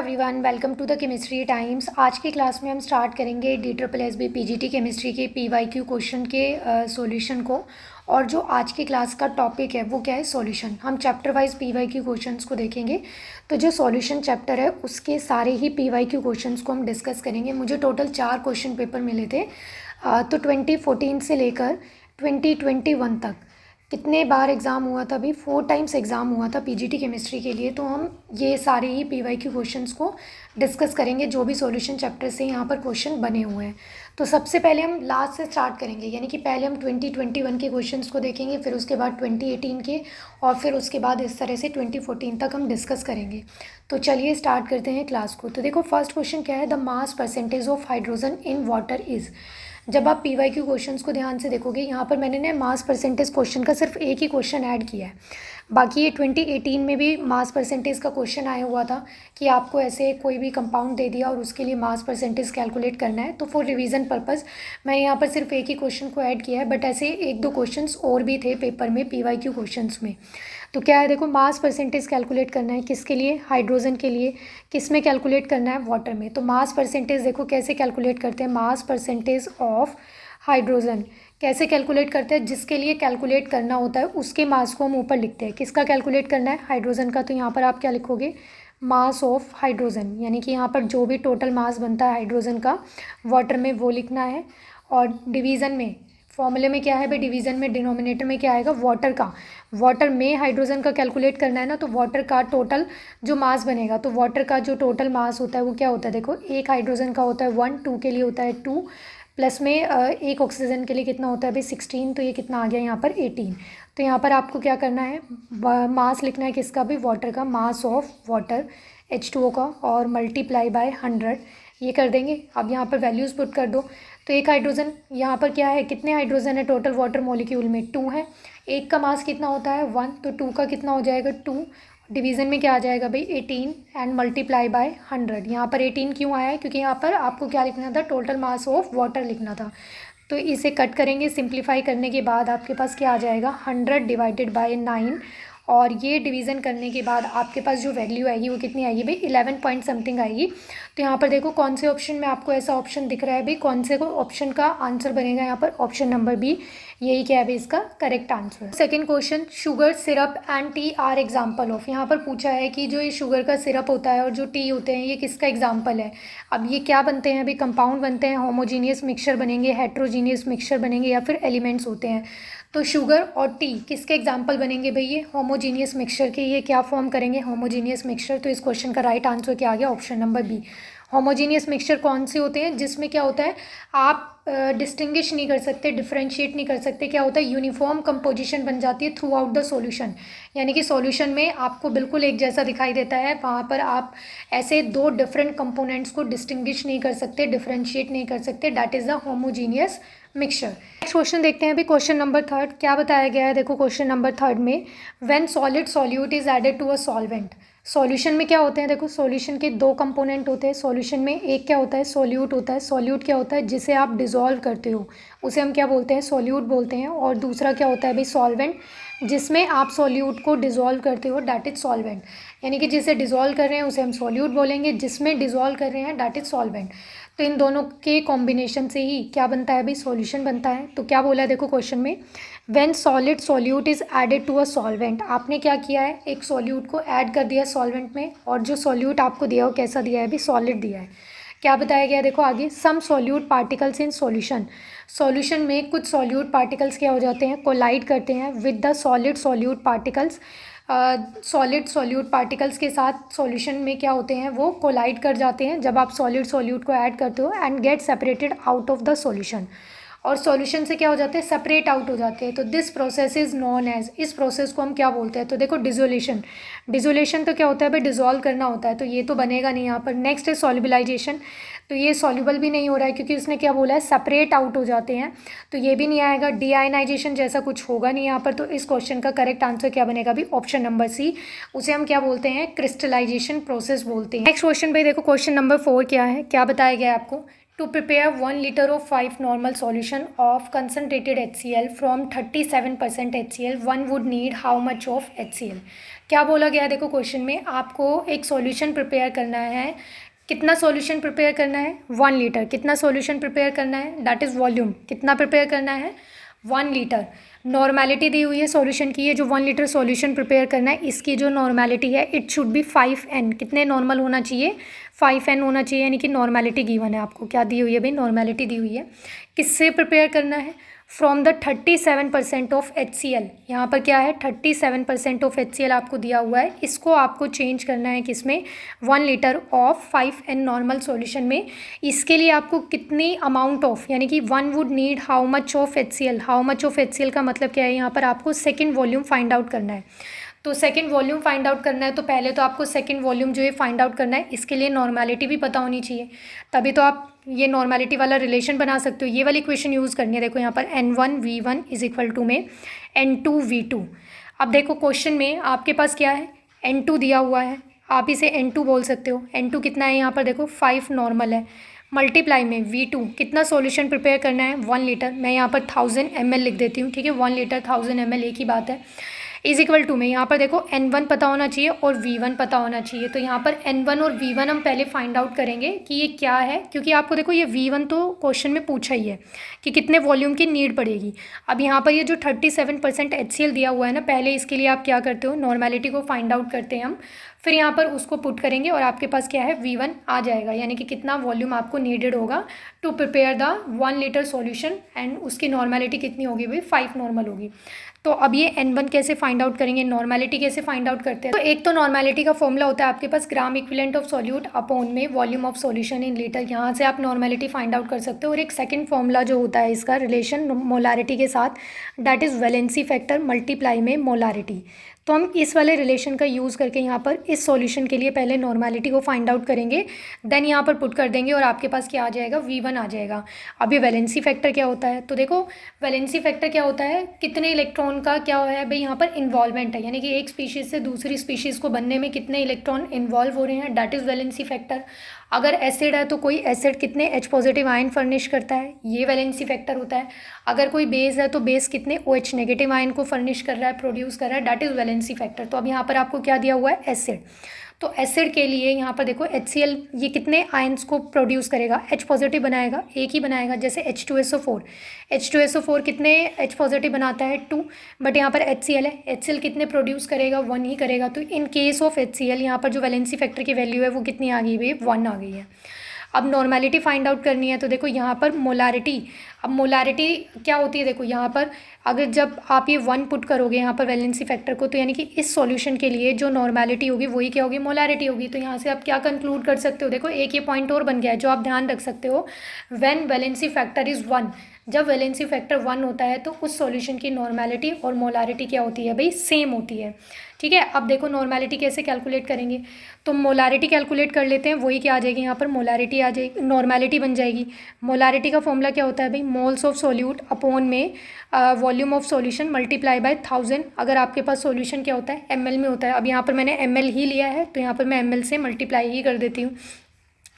Everyone, welcome to the chemistry times. आज की class में हम स्टार्ट करेंगे DSSB PGT केमिस्ट्री के PYQ क्वेश्चन के सॉल्यूशन को। और जो आज की क्लास का टॉपिक है वो क्या है, सॉल्यूशन। हम चैप्टर वाइज PYQ क्वेश्चंस को देखेंगे। तो जो सॉल्यूशन चैप्टर है उसके सारे ही PYQ क्वेश्चंस को हम डिस्कस करेंगे। मुझे टोटल 4 क्वेश्चन पेपर मिले थे। तो 2014 से लेकर 2021 तक कितने बार एग्ज़ाम हुआ था? अभी 4 टाइम्स एग्ज़ाम हुआ था PGT केमिस्ट्री के लिए। तो हम ये सारे ही PYQ क्वेश्चंस को डिस्कस करेंगे जो भी सॉल्यूशन चैप्टर से यहाँ पर क्वेश्चन बने हुए हैं। तो सबसे पहले हम लास्ट से स्टार्ट करेंगे, यानी कि पहले हम 2021 के क्वेश्चंस को देखेंगे, फिर उसके बाद 2018 के, और फिर उसके बाद इस तरह से 2014 तक हम डिस्कस करेंगे। तो चलिए स्टार्ट करते हैं क्लास को। तो देखो, फर्स्ट क्वेश्चन क्या है, the mass percentage of hydrogen in water is. जब आप PYQ क्वेश्चंस को ध्यान से देखोगे, यहाँ पर मैंने ना मास परसेंटेज क्वेश्चन का सिर्फ एक ही क्वेश्चन ऐड किया है। बाकी ये 2018 में भी मास परसेंटेज का क्वेश्चन आया हुआ था कि आपको ऐसे कोई भी कंपाउंड दे दिया और उसके लिए मास परसेंटेज कैलकुलेट करना है। तो फॉर रिवीजन पर्पज़ मैंने यहाँ पर सिर्फ एक ही क्वेश्चन को ऐड किया है, बट ऐसे 1-2 क्वेश्चंस और भी थे पेपर में PYQ क्वेश्चंस में। तो क्या है, देखो, मास परसेंटेज कैलकुलेट करना है किसके लिए, हाइड्रोजन के लिए। किस में कैलकुलेट करना है, वाटर में। तो मास परसेंटेज देखो कैसे कैलकुलेट करते हैं, मास परसेंटेज ऑफ हाइड्रोजन कैसे कैलकुलेट करते हैं, जिसके लिए कैलकुलेट करना होता है उसके मास को हम ऊपर लिखते हैं। किसका कैलकुलेट करना है, हाइड्रोजन का। तो यहाँ पर आप क्या लिखोगे, मास ऑफ हाइड्रोजन, यानी कि यहाँ पर जो भी टोटल मास बनता है हाइड्रोजन का वाटर में वो लिखना है। और डिवीज़न में, फॉर्मूले में क्या है भाई, डिवीज़न में डिनोमिनेटर में क्या आएगा, वाटर का। वाटर में हाइड्रोजन का कैलकुलेट करना है ना, तो वाटर का टोटल जो मास बनेगा, तो वाटर का जो टोटल मास होता है वो क्या होता है, देखो, एक हाइड्रोजन का होता है 1, 2 के लिए होता है 2, प्लस में एक ऑक्सीजन के लिए कितना होता है भाई 16। तो ये कितना आ गया यहाँ पर 18। तो यहाँ पर आपको क्या करना है, मास लिखना है किसका भी, वाटर का, मास ऑफ वाटर H2O का, और मल्टीप्लाई बाय 100 ये कर देंगे। अब यहाँ पर वैल्यूज़ पुट कर दो। तो एक हाइड्रोजन यहाँ पर क्या है, कितने हाइड्रोजन है टोटल वाटर मॉलिक्यूल में, 2 है। एक का मास कितना होता है 1, तो 2 का कितना हो जाएगा 2। डिवीज़न में क्या आ जाएगा भाई 18 एंड मल्टीप्लाई बाय 100। यहाँ पर 18 क्यों आया है, क्योंकि यहाँ पर आपको क्या लिखना था, टोटल मास ऑफ वाटर लिखना था। तो इसे कट करेंगे, सिंप्लीफाई करने के बाद आपके पास क्या आ जाएगा, 100 डिवाइडेड बाय 9। और ये डिवीज़न करने के बाद आपके पास जो वैल्यू आएगी वो कितनी आएगी भाई, 11 पॉइंट समथिंग आएगी। तो यहाँ पर देखो कौन से ऑप्शन में आपको ऐसा ऑप्शन दिख रहा है भाई, कौन से को ऑप्शन का आंसर बनेगा यहाँ पर, ऑप्शन नंबर बी, यही क्या है भाई इसका correct answer. Second question, sugar syrup and T R example of. यहाँ पर पूछा है कि जो ये शुगर का सिरप होता है और जो टी होते हैं ये किसका एग्जाम्पल है। अब ये क्या बनते हैं भाई, कंपाउंड बनते हैं, होमोजीनियस मिक्सचर बनेंगे, हेट्रोजीनियस मिक्सचर बनेंगे, या फिर एलिमेंट्स होते हैं। तो शुगर और टी किसके एग्जाम्पल बनेंगे भाई, ये होमोजीनियस मिक्सचर के। ये क्या फॉर्म करेंगे, होमोजीनियस मिक्सचर। तो इस क्वेश्चन का राइट आंसर क्या आ गया, option number B. Homogeneous mixture कौन से होते हैं, जिसमें क्या होता है, आप डिस्टिंग्विश नहीं कर सकते, डिफरेंशिएट नहीं कर सकते। क्या होता है, यूनिफॉर्म कंपोजिशन बन जाती है थ्रू आउट द सॉल्यूशन, यानी कि सॉल्यूशन में आपको बिल्कुल एक जैसा दिखाई देता है। वहाँ पर आप ऐसे 2 डिफरेंट कंपोनेंट्स को डिस्टिंग्विश नहीं कर सकते, डिफरेंशिएट नहीं कर सकते। That is the homogeneous mixture. Next question देखते हैं अभी, क्वेश्चन नंबर 3 क्या बताया गया है। देखो क्वेश्चन नंबर 3 में, when solid solute is added to a solvent. Solution में क्या होते हैं, देखो सॉल्यूशन के 2 कंपोनेंट होते हैं सॉल्यूशन में। एक क्या होता है, सॉल्यूट होता है। सॉल्यूट क्या होता है, जिसे आप डिज़ोल्व करते हो उसे हम क्या बोलते हैं, सॉल्यूट बोलते हैं। और दूसरा क्या होता है भाई, सॉल्वेंट, जिसमें आप सॉल्यूट को डिज़ोल्व करते हो, डैट इज सॉल्वेंट। यानी कि जिसे डिज़ोल्व कर रहे हैं उसे हम सॉल्यूट बोलेंगे, जिसमें डिज़ोल्व कर रहे हैं डैट इज सॉल्वेंट। तो इन दोनों के कॉम्बिनेशन से ही क्या बनता है भाई, सॉल्यूशन बनता है। तो क्या बोला है देखो क्वेश्चन में, when solid solute is added to a solvent. आपने क्या किया है, एक सॉल्यूट को ऐड कर दिया सॉल्वेंट में, और जो सॉल्यूट आपको दिया हो कैसा दिया है भाई, सॉलिड दिया है। क्या बताया गया है, देखो आगे, some solute particles in solution. Solution में कुछ सॉल्यूट पार्टिकल्स क्या हो जाते हैं, कोलाइड करते हैं with the solid solute particles. Solid solute particles के साथ सॉल्यूशन में क्या होते हैं, वो कोलाइड कर जाते हैं जब आप सॉलिड सॉल्यूट को ऐड करते हो, and get separated out of the solution. और सॉल्यूशन से क्या हो जाते हैं, सेपरेट आउट हो जाते हैं। तो this process is known as, इस प्रोसेस को हम क्या बोलते हैं, तो देखो डिजोलेशन। डिजोलेशन तो क्या होता है भाई, डिजोल्व करना होता है, तो ये तो बनेगा नहीं यहाँ पर। नेक्स्ट है सॉल्युबलाइजेशन, तो ये सॉल्युबल भी नहीं हो रहा है क्योंकि उसने क्या बोला है, सेपरेट आउट हो जाते हैं, तो ये भी नहीं आएगा। डीआयनाइजेशन जैसा कुछ होगा नहीं यहाँ पर। तो इस क्वेश्चन का करेक्ट आंसर क्या बनेगा भी, ऑप्शन नंबर सी, उसे हम क्या बोलते हैं, क्रिस्टलाइजेशन प्रोसेस बोलते हैं। नेक्स्ट क्वेश्चन भाई देखो, क्वेश्चन नंबर 4 क्या है, क्या बताया गया है आपको, to prepare 1 liter of 5 normal solution of concentrated HCl from 37% HCl, one would need how much of HCl। क्या बोला गया है, देखो क्वेश्चन में आपको एक सॉल्यूशन प्रिपेयर करना है। कितना सॉल्यूशन प्रिपेयर करना है? 1 लीटर। कितना सॉल्यूशन प्रिपेयर करना है? That is volume. कितना प्रिपेयर करना है? 1 लीटर। नॉर्मेलिटी दी हुई है सॉल्यूशन की, ये जो 1 लीटर सॉल्यूशन प्रिपेयर करना है इसकी जो नॉर्मेलिटी है इट शुड बी 5n। कितने नॉर्मल होना चाहिए? 5n होना चाहिए, यानी कि नॉर्मेलिटी गिवन है आपको। क्या दी हुई है भाई? नॉर्मेलिटी दी हुई है। किससे प्रिपेयर करना है? From the 37% of HCl। यहाँ पर क्या है? 37% ऑफ HCl आपको दिया हुआ है। इसको आपको चेंज करना है किसमें? 1 litre of 5n normal solution में। इसके लिए आपको कितनी अमाउंट ऑफ, यानी कि 1 would need how much of HCl। How much of HCl का मतलब क्या है? यहाँ पर आपको सेकेंड वॉल्यूम फाइंड आउट करना है। तो सेकंड वॉल्यूम फाइंड आउट करना है तो पहले तो आपको सेकंड वॉल्यूम जो है फाइंड आउट करना है। इसके लिए नॉर्मेलिटी भी पता होनी चाहिए, तभी तो आप ये नॉर्मेलिटी वाला रिलेशन बना सकते हो। ये वाली इक्वेशन यूज़ करनी है। देखो यहाँ पर N1V1 इज इक्वल टू में N2V2। अब देखो क्वेश्चन में आपके पास क्या है? N2 दिया हुआ है, आप इसे N2 बोल सकते हो। N2 कितना है? यहाँ पर देखो 5 नॉर्मल है, मल्टीप्लाई में V2। कितना सॉल्यूशन प्रिपेयर करना है? 1 लीटर। मैं यहाँ पर 1000 ml लिख देती हूँ, ठीक है। 1 लीटर 1000 ml एक ही बात है। इज इक्वल टू में यहाँ पर देखो N1 पता होना चाहिए और V1 पता होना चाहिए। तो यहाँ पर N1 और V1 हम पहले फाइंड आउट करेंगे कि ये क्या है, क्योंकि आपको देखो ये V1 तो क्वेश्चन में पूछा ही है कि कितने वॉल्यूम की नीड पड़ेगी। अब यहाँ पर ये जो 37% HCl दिया हुआ है ना, पहले इसके लिए आप क्या करते हो? नॉर्मेलिटी को फाइंड आउट करते हैं हम, फिर यहाँ पर उसको पुट करेंगे और आपके पास क्या है? V1 आ जाएगा, यानी कि कितना वॉल्यूम आपको नीडेड होगा to prepare the 1 litre solution. And उसकी नॉर्मेलिटी कितनी होगी भाई? 5 नॉर्मल होगी। तो अब ये N1 कैसे फाइंड आउट करेंगे, नॉर्मेलिटी कैसे फाइंड आउट करते हैं? तो एक तो नॉर्मेलिटी का फॉर्मूला होता है आपके पास gram equivalent of solute upon में volume of solution in litre. यहाँ से आप नॉर्मेलिटी फाइंड आउट कर सकते हो। और एक सेकंड फॉर्मूला जो होता है इसका रिलेशन मोलारिटी के साथ, that is valency factor multiply में मोलारिटी। तो हम इस वाले रिलेशन का यूज़ करके यहाँ पर इस सॉल्यूशन के लिए पहले नॉर्मेलिटी को फाइंड आउट करेंगे, देन यहाँ पर पुट कर देंगे और आपके पास क्या आ जाएगा? V1 आ जाएगा। अब ये वैलेंसी फैक्टर क्या होता है? तो देखो वैलेंसी फैक्टर क्या होता है? कितने इलेक्ट्रॉन का क्या है भाई यहाँ पर इन्वॉल्वमेंट है, यानी कि एक स्पीशीज़ से दूसरी स्पीशीज़ को बनने में कितने इलेक्ट्रॉन इन्वॉल्व हो रहे हैं, दैट इज़ वैलेंसी फैक्टर। अगर एसिड है तो कोई एसिड कितने H पॉजिटिव आयन फर्निश करता है, ये वैलेंसी फैक्टर होता है। अगर कोई बेस है तो बेस कितने OH नेगेटिव आयन को फर्निश कर रहा है, प्रोड्यूस कर रहा है, दैट इज़ वैलेंसी फैक्टर। तो अब यहाँ पर आपको क्या दिया हुआ है? एसिड। तो एसिड के लिए यहाँ पर देखो HCl ये कितने आयंस को प्रोड्यूस करेगा? H पॉजिटिव बनाएगा, एक ही बनाएगा, जैसे H2SO4। H2SO4 कितने H पॉजिटिव बनाता है? 2। बट यहाँ पर HCl है, HCl कितने प्रोड्यूस करेगा? 1 ही करेगा। तो इन केस ऑफ HCl यहाँ पर जो वैलेंसी फैक्टर की वैल्यू है वो कितनी आ गई भाई? 1 आ गई है। अब नॉर्मेलिटी फाइंड आउट करनी है तो देखो यहाँ पर मोलारिटी। अब मोलारिटी क्या होती है? देखो यहाँ पर अगर जब आप ये 1 पुट करोगे यहाँ पर वैलेंसी फैक्टर को, तो यानी कि इस सॉल्यूशन के लिए जो नॉर्मेलिटी होगी वही क्या होगी? मोलारिटी होगी। तो यहाँ से आप क्या कंक्लूड कर सकते हो? देखो एक ये पॉइंट और बन गया है जो आप ध्यान रख सकते हो। व्हेन वैलेंसी फैक्टर इज़ 1, जब वैलेंसी फैक्टर 1 होता है तो उस सॉल्यूशन की नॉर्मेलिटी और मोलारिटी क्या होती है भाई? सेम होती है, ठीक है। अब देखो नॉर्मेलिटी कैसे कैलकुलेट करेंगे, तो मोलारिटी कैलकुलेट कर लेते हैं। वही क्या आ जाएगी यहाँ पर? मोलारिटी आ जाएगी, नॉर्मेलिटी बन जाएगी। मोलारिटी का फॉर्मूला क्या होता है भाई? मोल्स ऑफ सोल्यूट अपॉन में volume of solution multiply by 1000। अगर आपके पास सॉल्यूशन क्या होता है? ml में होता है। अब यहाँ पर मैंने ml ही लिया है तो यहाँ पर मैं ml से मल्टीप्लाई ही कर देती हूँ।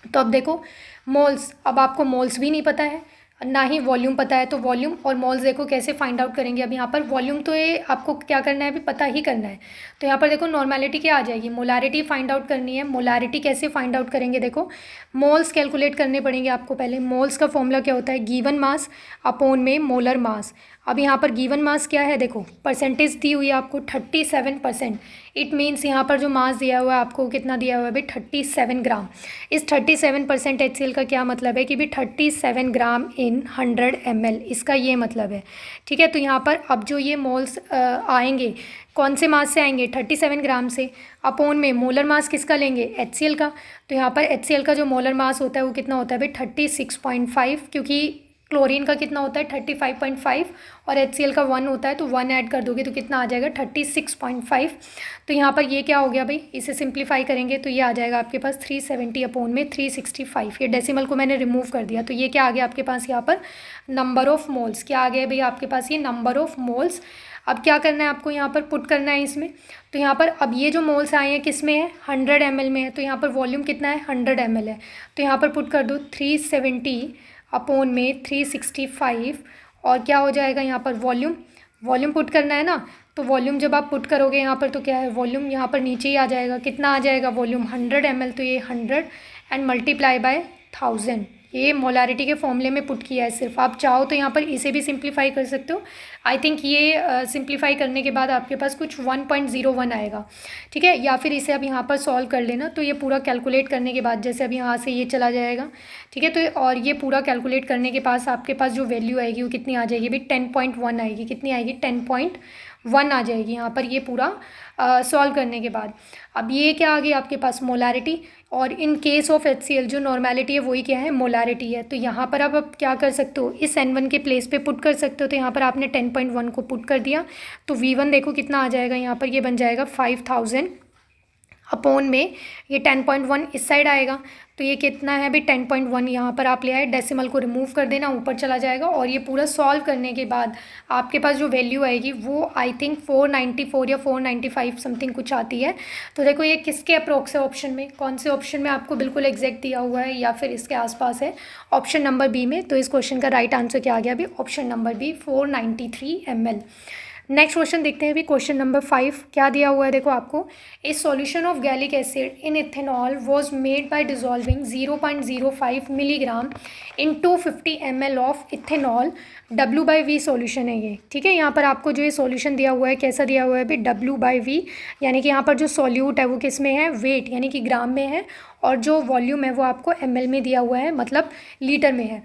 तो अब देखो मोल्स, अब आपको मोल्स भी नहीं पता है ना ही वॉल्यूम पता है, तो वॉल्यूम और मोल्स देखो कैसे फाइंड आउट करेंगे। अब यहाँ पर वॉल्यूम तो ये आपको क्या करना है अभी? पता ही करना है। तो यहाँ पर देखो नॉर्मेलिटी क्या आ जाएगी? मोलारिटी फाइंड आउट करनी है। मोलारिटी कैसे फाइंड आउट करेंगे? देखो मोल्स कैलकुलेट करने पड़ेंगे आपको पहले। मोल्स का फॉर्मूला क्या होता है? गिवन मास अपॉन में मोलर मास। अब यहाँ पर गिवन मास क्या है? देखो परसेंटेज दी हुई है आपको 37%। इट मीन्स यहाँ पर जो मास दिया हुआ है आपको कितना दिया हुआ है भाई? 37 ग्राम। इस 37% HCl का क्या मतलब है कि भाई 37 ग्राम इन 100 ml, इसका ये मतलब है, ठीक है। तो यहाँ पर अब जो ये मोल्स आएंगे कौन से मास से आएंगे? 37 ग्राम से। अपॉन में मोलर मास किसका लेंगे? HCl का। तो यहाँ पर HCl का जो मोलर मास होता है वो कितना होता है भाई? 36.5, क्योंकि क्लोरीन का कितना होता है? 35.5 और HCl का 1 होता है, तो 1 ऐड कर दोगे तो कितना आ जाएगा? 36.5। तो यहाँ पर ये क्या हो गया भाई? इसे सिंप्लीफाई करेंगे तो ये आ जाएगा आपके पास 370 अपॉन में 365। ये डेसिमल को मैंने रिमूव कर दिया, तो ये क्या आ गया आपके पास यहाँ पर? Number of moles. क्या आ गया भाई आपके पास? ये नंबर ऑफ़ मोल्स। अब क्या करना है आपको? यहाँ पर पुट करना है इसमें। तो यहाँ पर अब ये जो मोल्स आए हैं किस में है? 100 ml में है। तो यहाँ पर वॉल्यूम कितना है? 100 ml है। तो यहाँ पर पुट कर दो 370 अपॉन में 365 और क्या हो जाएगा यहाँ पर? वॉल्यूम। वॉल्यूम पुट करना है ना, तो वॉल्यूम जब आप पुट करोगे यहाँ पर तो क्या है, वॉल्यूम यहाँ पर नीचे ही आ जाएगा। कितना आ जाएगा वॉल्यूम, 100 ml, तो ये 100 एंड मल्टीप्लाई बाय 1000। ये मोलारिटी के फॉर्मूले में पुट किया है सिर्फ। आप चाहो तो यहाँ पर इसे भी सिंप्लीफाई कर सकते हो। आई थिंक ये सिंप्लीफाई करने के बाद आपके पास कुछ 1.01 आएगा, ठीक है। या फिर इसे अब यहाँ पर सॉल्व कर लेना, तो ये पूरा कैलकुलेट करने के बाद जैसे अब यहाँ से ये चला जाएगा, ठीक है। तो और ये पूरा कैलकुलेट करने के पास आपके पास जो वैल्यू आएगी वो कितनी आ जाएगी भाई, 10.1 आएगी। कितनी आएगी, 10.1 आ जाएगी यहाँ पर, ये पूरा सॉल्व करने के बाद। अब ये क्या आ गई आपके पास, मोलारिटी। और इन केस ऑफ HCl जो नॉर्मेलिटी है वही क्या है, मोलारिटी है। तो यहाँ पर आप क्या कर सकते हो, इस N1 के प्लेस पे पुट कर सकते हो। तो यहाँ पर आपने 10.1 को पुट कर दिया, तो V1 देखो कितना आ जाएगा यहाँ पर, ये बन जाएगा 5000 अपॉन में ये 10.1 इस साइड आएगा, तो ये कितना है भाई 10.1। यहाँ पर आप ले आए, डेसिमल को रिमूव कर देना, ऊपर चला जाएगा। और ये पूरा सॉल्व करने के बाद आपके पास जो वैल्यू आएगी वो आई थिंक 494 या 495 समथिंग कुछ आती है। तो देखो ये किसके अप्रोक्स है, ऑप्शन में कौन से ऑप्शन में आपको बिल्कुल एग्जैक्ट दिया हुआ है या फिर इसके आसपास है, ऑप्शन नंबर बी में। तो इस क्वेश्चन का राइट आंसर क्या आ गया अभी, option number B, 493 ml। Next question देखते हैं अभी, क्वेश्चन नंबर 5 क्या दिया हुआ है देखो आपको। A solution of gallic acid in ethanol was made by dissolving 0.05 milligram in 250 ml of ethanol. W/V solution है ये, ठीक है। यहाँ पर आपको जो ये सॉल्यूशन दिया हुआ है कैसा दिया हुआ है भाई, W/V, यानी कि यहाँ पर जो सॉल्यूट है वो किस में है, वेट यानी कि ग्राम में है, और जो वॉल्यूम है वो आपको ml में दिया हुआ है, मतलब लीटर में है।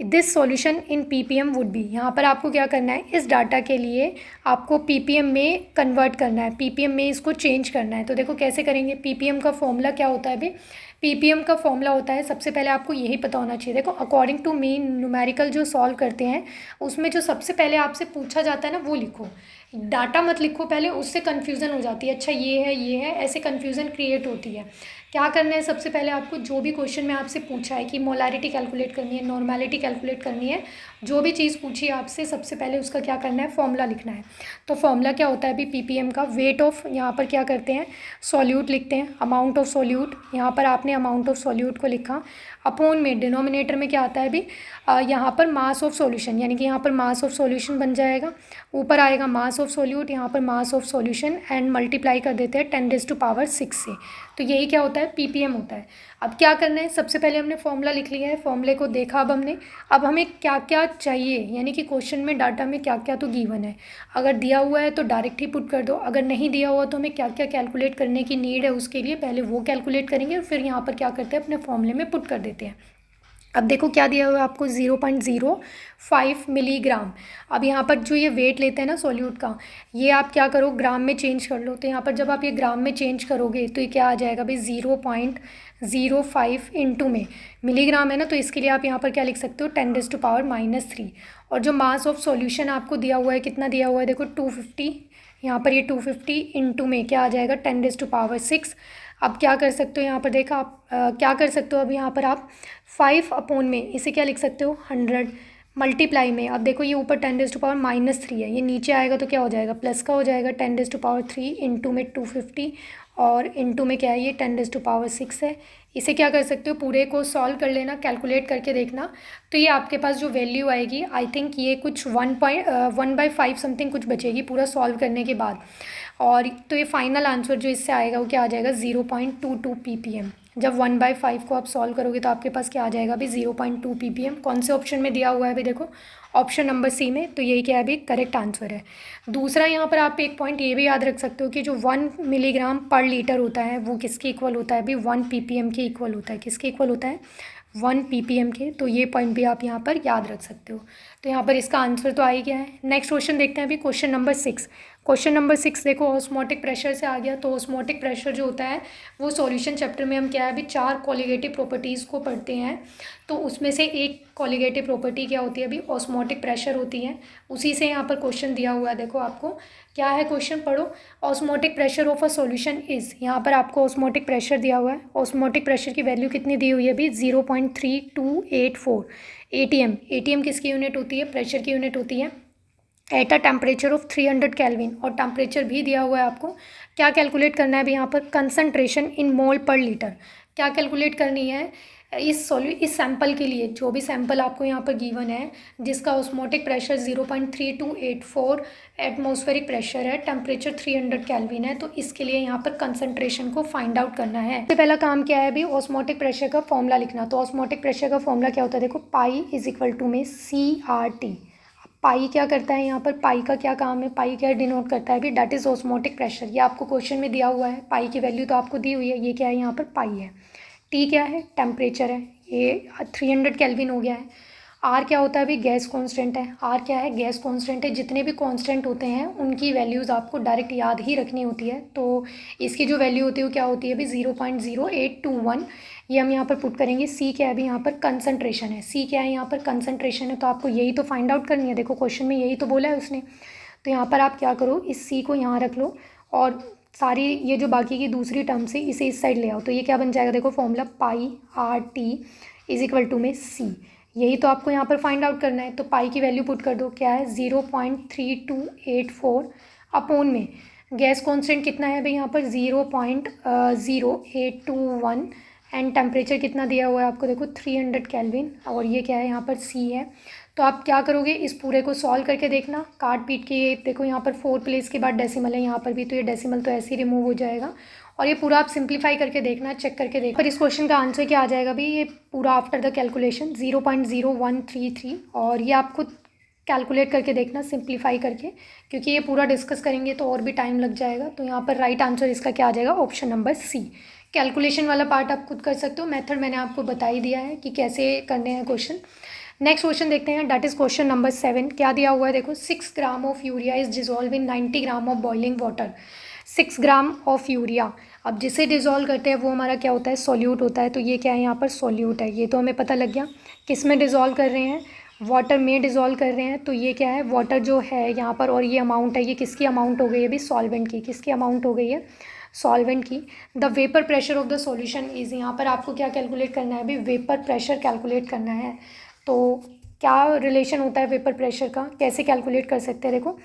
This solution in ppm would be, यहाँ पर आपको क्या करना है, इस डाटा के लिए आपको ppm में कन्वर्ट करना है, ppm में इसको चेंज करना है। तो देखो कैसे करेंगे, ppm का फॉर्मूला क्या होता है भाई, ppm का फॉर्मूला होता है, सबसे पहले आपको यही पता होना चाहिए। देखो अकॉर्डिंग टू मी न्यूमेरिकल जो सॉल्व करते हैं उसमें जो सबसे पहले आपसे पूछा जाता है ना वो लिखो, डाटा मत लिखो पहले, उससे कन्फ्यूज़न हो जाती है। अच्छा ये है, ऐसे कन्फ्यूज़न क्रिएट होती है। क्या करना है, सबसे पहले आपको जो भी क्वेश्चन में आपसे पूछा है कि मोलारिटी कैलकुलेट करनी है, नॉर्मेलिटी कैलकुलेट करनी है, जो भी चीज़ पूछी है आपसे सबसे पहले उसका क्या करना है, फॉर्मूला लिखना है। तो फॉर्मूला क्या होता है अभी ppm का, वेट ऑफ, यहाँ पर क्या करते हैं सॉल्यूट लिखते हैं, अमाउंट ऑफ सॉल्यूट, यहाँ पर आपने अमाउंट ऑफ सॉल्यूट को लिखा, अपॉन में डिनोमिनेटर में क्या आता है अभी, यहाँ पर मास ऑफ सॉल्यूशन, यानी कि यहाँ पर मास ऑफ सॉल्यूशन बन जाएगा, ऊपर आएगा मास ऑफ सॉल्यूट, यहाँ पर mass of solution and multiply कर देते हैं 10⁻⁶ से। तो यही क्या होता है, ppm होता है। अब क्या करना है, सबसे पहले हमने फॉर्मूला लिख लिया है, फॉर्मूले को देखा अब हमें क्या क्या चाहिए, यानी कि क्वेश्चन में डाटा में क्या क्या तो गिवन है। अगर दिया हुआ है तो डायरेक्ट ही पुट कर दो, अगर नहीं दिया हुआ तो हमें क्या क्या कैलकुलेट करने की नीड है उसके लिए पहले वो कैलकुलेट करेंगे और फिर यहाँ पर क्या करते हैं अपने फॉर्मूले में पुट कर देते हैं। अब देखो क्या दिया हुआ है आपको, 0.05 मिलीग्राम। अब यहाँ पर जो ये वेट लेते हैं ना सॉल्यूट का, ये आप क्या करो ग्राम में चेंज कर लो। तो यहाँ पर जब आप ये ग्राम में चेंज करोगे तो ये क्या आ जाएगा भाई, 0.05 इंटू में मिलीग्राम है ना, तो इसके लिए आप यहाँ पर क्या लिख सकते हो, 10⁻⁻3। और जो मास ऑफ सॉल्यूशन आपको दिया हुआ है, कितना दिया हुआ है देखो 250, यहाँ पर ये 250 इंटू में क्या आ जाएगा 10⁻⁶। अब क्या कर सकते हो यहाँ पर देखा आप, क्या कर सकते हो अब यहाँ पर आप 5 अपॉन में इसे क्या लिख सकते हो 100 मल्टीप्लाई में। अब देखो ये ऊपर 10⁻⁻3 है, ये नीचे आएगा तो क्या हो जाएगा प्लस का हो जाएगा, 10⁻3 इंटू में 250 और इंटू में क्या है ये 10⁻6 है। इसे क्या कर सकते हो, पूरे को सॉल्व कर लेना, कैलकुलेट करके देखना। तो ये आपके पास जो वैल्यू आएगी आई थिंक ये कुछ 1/5 समथिंग कुछ बचेगी पूरा सॉल्व करने के बाद। और तो ये फाइनल आंसर जो इससे आएगा वो क्या आ जाएगा 0.22 ppm। जब 1/5 को आप सॉल्व करोगे तो आपके पास क्या आ जाएगा अभी 0.2 ppm। कौन से ऑप्शन में दिया हुआ है अभी देखो, ऑप्शन नंबर सी में। तो यही क्या है अभी करेक्ट आंसर है। दूसरा यहाँ पर आप एक पॉइंट ये भी याद रख सकते हो कि जो 1 मिलीग्राम पर लीटर होता है वो किसके इक्वल होता है अभी, 1 ppm के इक्वल होता है। किसके इक्वल होता है, 1 ppm के। तो ये पॉइंट भी आप यहाँ पर याद रख सकते हो। तो यहाँ पर इसका आंसर तो आ ही गया है। नेक्स्ट क्वेश्चन देखते हैं अभी, क्वेश्चन नंबर 6। क्वेश्चन नंबर 6 देखो, ऑस्मोटिक प्रेशर से आ गया। तो ऑस्मोटिक प्रेशर जो होता है वो सॉल्यूशन चैप्टर में हम क्या है अभी 4 कॉलिगेटिव प्रॉपर्टीज़ को पढ़ते हैं। तो उसमें से एक कॉलिगेटिव प्रॉपर्टी क्या होती है अभी, ऑस्मोटिक प्रेशर होती है। उसी से यहाँ पर क्वेश्चन दिया हुआ है, देखो आपको क्या है क्वेश्चन पढ़ो। Osmotic pressure of a solution is, यहाँ पर आपको ऑस्मोटिक प्रेशर दिया हुआ है। ऑस्मोटिक प्रेशर की वैल्यू कितनी दी हुई है अभी 0.3284 ATM। ATM किसकी यूनिट होती है, प्रेशर की यूनिट होती है at a temperature of 300 kelvin. और टेम्परेचर भी दिया हुआ है आपको। क्या कैलकुलेट करना है अभी यहाँ पर, कंसनट्रेशन इन मोल पर लीटर। क्या कैलकुलेट करनी है, इस सैंपल के लिए, जो भी सैंपल आपको यहाँ पर गिवन है, जिसका ऑस्मोटिक प्रेशर 0.3284 एटमॉस्फेरिक प्रेशर है, टेम्परेचर 300 केल्विन है, तो इसके लिए यहाँ पर कंसंट्रेशन को फाइंड आउट करना है। सबसे पहला काम क्या है अभी, ऑस्मोटिक प्रेशर का फॉर्मूला लिखना। तो ऑस्मोटिक प्रेशर का फॉर्मूला क्या होता है, देखो पाई इज इक्वल टू में CRT। पाई क्या करता है यहाँ पर, पाई का क्या काम है, पाई क्या डिनोट करता है अभी, डैट इज ऑस्मोटिक प्रेशर। ये आपको क्वेश्चन में दिया हुआ है, पाई की वैल्यू तो आपको दी हुई है। ये क्या है यहाँ पर, पाई है। टी क्या है, टेम्परेचर है, ये 300 केल्विन हो गया है। आर क्या होता है अभी, गैस कांस्टेंट है। आर क्या है, गैस कांस्टेंट है। जितने भी कांस्टेंट होते हैं उनकी वैल्यूज़ आपको डायरेक्ट याद ही रखनी होती है। तो इसकी जो वैल्यू होती है वो क्या होती है अभी, 0.0821। ये हम यहाँ पर पुट करेंगे। सी क्या है अभी यहाँ पर, कंसंट्रेशन है। सी क्या है यहाँ पर, कंसंट्रेशन है। तो आपको यही तो फाइंड आउट करनी है। देखो क्वेश्चन में यही तो बोला है उसने। तो यहाँ पर आप क्या करो, इस सी को यहाँ रख लो और सारी ये जो बाकी की दूसरी टर्म्स है इसे इस साइड ले आओ। तो ये क्या बन जाएगा, देखो formula pi RT is equal to में सी। यही तो आपको यहाँ पर फाइंड आउट करना है। तो पाई की वैल्यू पुट कर दो, क्या है 0.3284 अपोन में गैस कांस्टेंट कितना है भाई यहाँ पर 0.0821 एंड टेम्परेचर कितना दिया हुआ है आपको, देखो 300 केल्विन, और ये क्या है यहाँ पर सी है। तो आप क्या करोगे, इस पूरे को सॉल्व करके देखना, काट पीट के। ये देखो यहाँ पर 4 प्लेस के बाद डेसिमल है यहाँ पर भी, तो ये डेसिमल तो ऐसे ही रिमूव हो जाएगा। और ये पूरा आप सिंप्लीफाई करके देखना, चेक करके देखना। पर इस क्वेश्चन का आंसर क्या आ जाएगा भाई, ये पूरा आफ्टर द कैलकुलेशन 0.0133। और ये आप खुद कैलकुलेट करके देखना, सिंप्लीफाई करके, क्योंकि ये पूरा डिस्कस करेंगे तो और भी टाइम लग जाएगा। तो यहाँ पर राइट आंसर इसका क्या आ जाएगा, ऑप्शन नंबर सी। कैलकुलेशन वाला पार्ट आप खुद कर सकते हो, मेथड मैंने आपको बता ही दिया है कि कैसे करने हैं क्वेश्चन। नेक्स्ट क्वेश्चन देखते हैं, डैट इज क्वेश्चन नंबर 7। क्या दिया हुआ है देखो, 6 gram of urea is dissolve in 90 gram of boiling water. 6 gram of urea, अब जिसे डिजोल्व करते हैं वो हमारा क्या होता है, सोल्यूट होता है। तो ये क्या है यहाँ पर, सोल्यूट है। ये तो हमें पता लग गया। किस में डिजोल्व कर रहे हैं, वाटर में डिजोल्व कर रहे हैं। तो ये क्या है, वाटर जो है यहाँ पर, और ये अमाउंट है, ये किसकी अमाउंट हो गई है अभी, सॉल्वेंट की। किसकी अमाउंट हो गई है, सॉल्वेंट की। The vapour pressure of the solution is, यहाँ पर आपको क्या कैलकुलेट करना है अभी, वेपर प्रेशर कैलकुलेट करना है। तो क्या रिलेशन होता है वेपर प्रेशर का, कैसे कैलकुलेट कर सकते हैं, देखो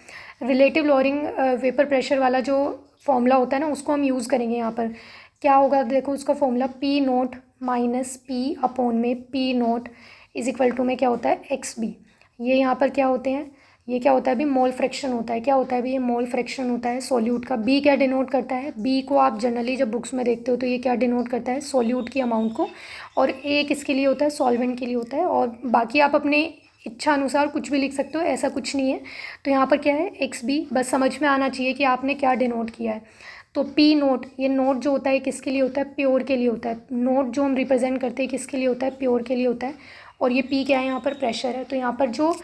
रिलेटिव लोअरिंग वेपर प्रेशर वाला जो फॉर्मूला होता है ना, उसको हम यूज़ करेंगे यहाँ पर। क्या होगा देखो उसका formula, P naught minus P upon में P naught is equal to में क्या होता है, XB। ये यहाँ पर क्या होते हैं, ये क्या होता है अभी, मोल फ्रैक्शन होता है। क्या होता है अभी, ये मोल फ्रैक्शन होता है सोल्यूट का। B क्या डिनोट करता है, B को आप जनरली जब बुक्स में देखते हो तो ये क्या डिनोट करता है, सोल्यूट की अमाउंट को। और A किसके लिए होता है, सॉल्वेंट के लिए होता है। और बाकी आप अपने इच्छा अनुसार कुछ भी लिख सकते हो, ऐसा कुछ नहीं है। तो यहाँ पर क्या है, XB, बस समझ में आना चाहिए कि आपने क्या डिनोट किया है। तो P नोट, ये नोट जो होता है किसके लिए होता है, प्योर के लिए होता है। नोट जो हम रिप्रेजेंट करते हैं किसके लिए होता है, प्योर के लिए होता है। और ये P क्या है यहाँ पर, प्रेशर है। तो यहाँ पर जो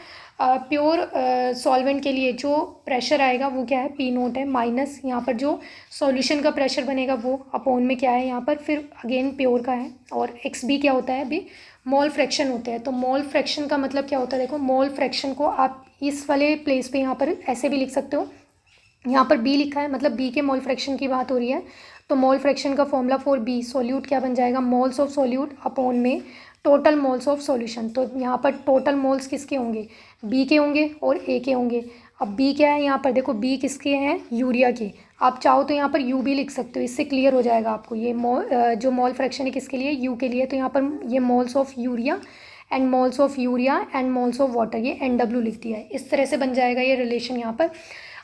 प्योर सॉल्वेंट के लिए जो प्रेशर आएगा वो क्या है, P नोट है, माइनस यहाँ पर जो सॉल्यूशन का प्रेशर बनेगा वो अपोन में क्या है यहाँ पर, फिर अगेन प्योर का है। और XB क्या होता है अभी, मोल फ्रैक्शन होते हैं। तो मोल फ्रैक्शन का मतलब क्या होता है, देखो मोल फ्रैक्शन को आप इस वाले प्लेस पे यहाँ पर ऐसे भी लिख सकते हो। यहाँ पर B लिखा है, मतलब B के मोल फ्रैक्शन की बात हो रही है। तो मोल फ्रैक्शन का फॉर्मूला फॉर B सोल्यूट क्या बन जाएगा, मोल्स ऑफ सोल्यूट अपोन में टोटल मोल्स ऑफ सॉल्यूशन। तो यहाँ पर टोटल मोल्स किसके होंगे, B के होंगे और A के होंगे। अब B क्या है यहाँ पर, देखो B किसके हैं, यूरिया के। आप चाहो तो यहाँ पर U भी लिख सकते हो, इससे क्लियर हो जाएगा आपको। ये जो मोल फ्रैक्शन है किसके लिए, U के लिए। तो यहाँ पर ये moles of urea and moles of urea and moles of water, ये NW लिख दिया है। इस तरह से बन जाएगा ये रिलेशन यहाँ पर।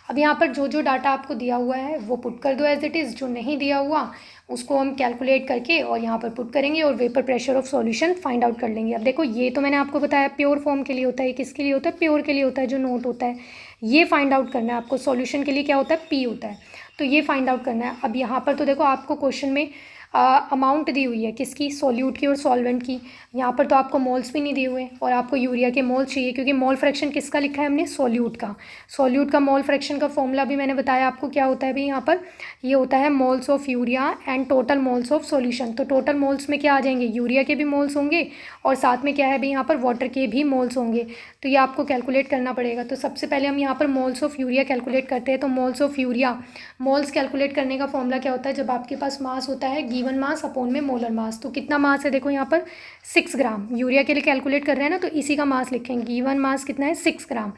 अब यहाँ पर जो जो डाटा आपको दिया हुआ है वो पुट कर दो एज इट इज़, जो नहीं दिया हुआ उसको हम कैलकुलेट करके और यहाँ पर पुट करेंगे और vapour pressure of solution find out कर लेंगे। अब देखो ये तो मैंने आपको बताया प्योर फॉर्म के लिए होता है, किसके लिए होता है, प्योर के लिए होता है, जो नोट होता है। ये फाइंड आउट करना है आपको, सॉल्यूशन के लिए क्या होता है, P होता है। तो ये फाइंड आउट करना है। अब यहाँ पर तो देखो आपको क्वेश्चन में अमाउंट दी हुई है किसकी, सोल्यूट की और सॉल्वेंट की। यहाँ पर तो आपको मोल्स भी नहीं दिए हुए और आपको यूरिया के मोल्स चाहिए, क्योंकि मोल फ्रैक्शन किसका लिखा है हमने, सोल्यूट का। सोल्यूट का मोल फ्रैक्शन का फॉर्मूला भी मैंने बताया आपको, क्या होता है भाई यहाँ पर, ये होता है moles of urea and total moles of solution. तो टोटल मोल्स में क्या आ जाएंगे, यूरिया के भी मोल्स होंगे और साथ में क्या है भाई यहाँ पर वाटर के भी मोल्स होंगे। तो ये आपको कैलकुलेट करना पड़ेगा। तो सबसे पहले हम यहाँ पर मोल्स ऑफ यूरिया कैलकुलेट करते हैं। तो moles of urea, moles calculate करने का फॉर्मूला क्या होता है, जब आपके पास मास होता है गिवन गिवन मास अपॉन में मोलर मास। तो कितना मास है देखो यहाँ पर 6 ग्राम। यूरिया के लिए कैलकुलेट कर रहे हैं ना, तो इसी का मास लिखेंगे। गिवन मास कितना है 6 ग्राम।